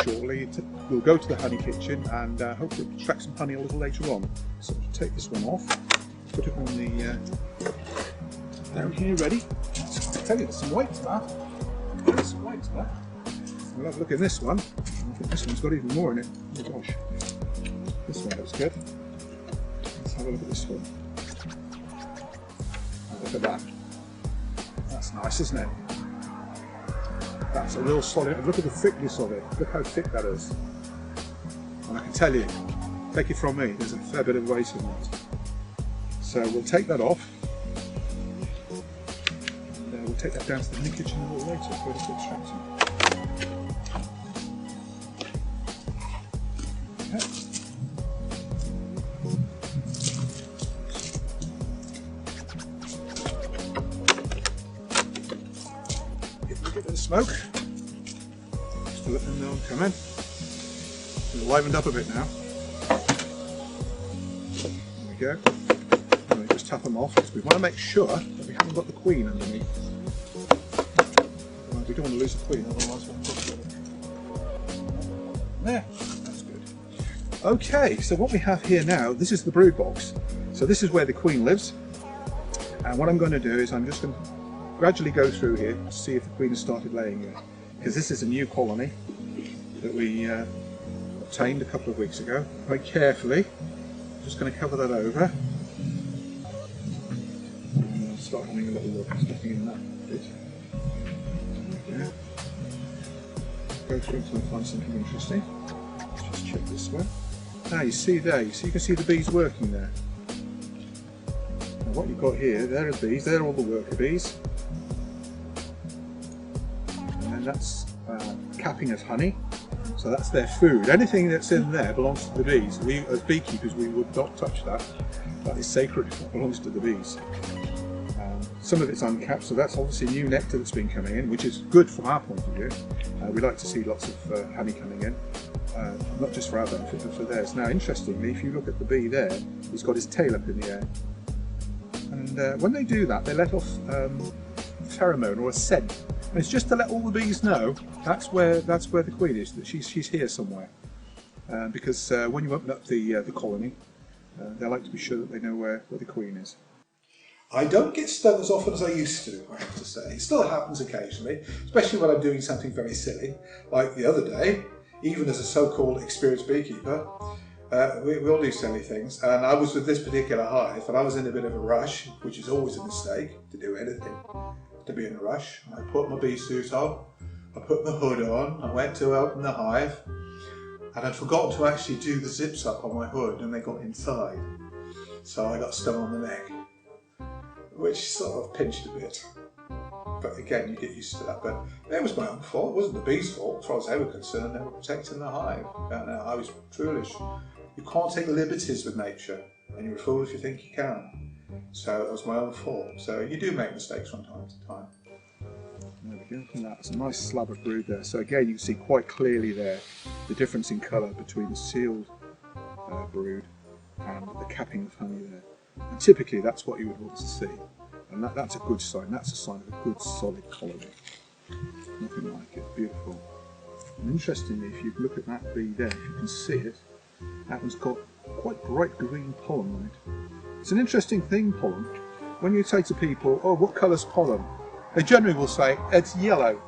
shortly. We'll go to the honey kitchen and hopefully extract some honey a little later on. So I'll take this one off, put it on the down here ready. I tell you, there's some weight to that. There's some weight to that. We'll have a look at this one. I think this one's got even more in it. Oh gosh, this one looks good. Let's have a look at this one. Look at that. That's nice, isn't it? That's a real solid. Look at the thickness of it. Look how thick that is. And I can tell you, take it from me, there's a fair bit of weight in that. So we'll take that off. And, we'll take that down to the honey kitchen a little later for us to extract some. Smoke, just to let them know I'm coming. It's livened up a bit now. There we go. And we just tap them off because we want to make sure that we haven't got the queen underneath. Well, we don't want to lose the queen, otherwise we'll put it. There, that's good. Okay, so what we have here now, this is the brood box. So this is where the queen lives. And what I'm going to do is I'm just going to gradually go through here to see if the queen has started laying yet, because this is a new colony that we obtained a couple of weeks ago. Very carefully, I'm just going to cover that over and start having a little look. There's nothing in that bit. Yeah. Go through until I find something interesting. Let's just check this one. Now you see there, you can see the bees working there. Now what you've got here, there are the bees, they're all the worker bees. That's capping of honey, so that's their food. Anything that's in there belongs to the bees. We, as beekeepers, we would not touch that. That is sacred. That belongs to the bees. Some of it's uncapped, so that's obviously new nectar that's been coming in, which is good from our point of view. We like to see lots of honey coming in, not just for our benefit, but for theirs. Now, interestingly, if you look at the bee there, he's got his tail up in the air, and when they do that, they let off pheromone or a scent. And it's just to let all the bees know that's where the queen is, that she's here somewhere. Because when you open up the colony, they like to be sure that they know where the queen is. I don't get stung as often as I used to, I have to say. It still happens occasionally, especially when I'm doing something very silly, like the other day. Even as a so-called experienced beekeeper, we all do silly things. And I was with this particular hive, and I was in a bit of a rush, which is always a mistake to do anything. To be in a rush. I put my bee suit on, I put my hood on, I went to open the hive, and I'd forgotten to actually do the zips up on my hood, and they got inside. So I got stung on the neck, which sort of pinched a bit. But again, you get used to that. But it was my own fault. It wasn't the bees' fault. As far as they were concerned, they were protecting the hive. And I was foolish. You can't take liberties with nature, and you're a fool if you think you can. So it was my own fault. So you do make mistakes from time to time. There we go. That's a nice slab of brood there. So again, you can see quite clearly there the difference in colour between the sealed brood and the capping of honey there. And typically that's what you would want to see. And that's a good sign. That's a sign of a good solid colony. Nothing like it. Beautiful. And interestingly, if you look at that bee there, if you can see it, that one's got quite bright green pollen on it. It's an interesting thing, pollen. When you say to people, oh, what colour's pollen? They generally will say, it's yellow.